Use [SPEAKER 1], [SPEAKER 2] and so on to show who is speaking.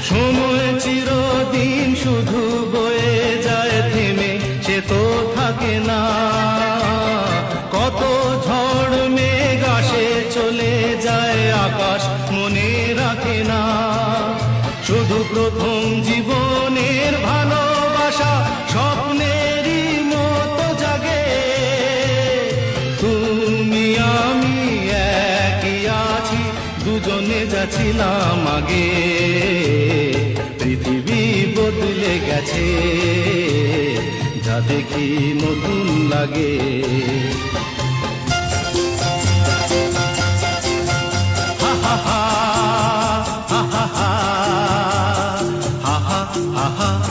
[SPEAKER 1] সময় চিরদিন শুধু বয়ে যায় থেমে, সে তো থাকে না। কত ঝড় মেঘ আসে চলে যায়, আকাশ মনে রাখে না। শুধু প্রথম জীবনের ভালোবাসা স্বপ্নেরই মতো জাগে। তুমি আমি একই আছি, দুজনে যাচ্ছিলাম আগে। পৃথিবী বদলে গেছে, যা দেখি নতুন লাগে। হা হা হা হা হা হা হা হা হা।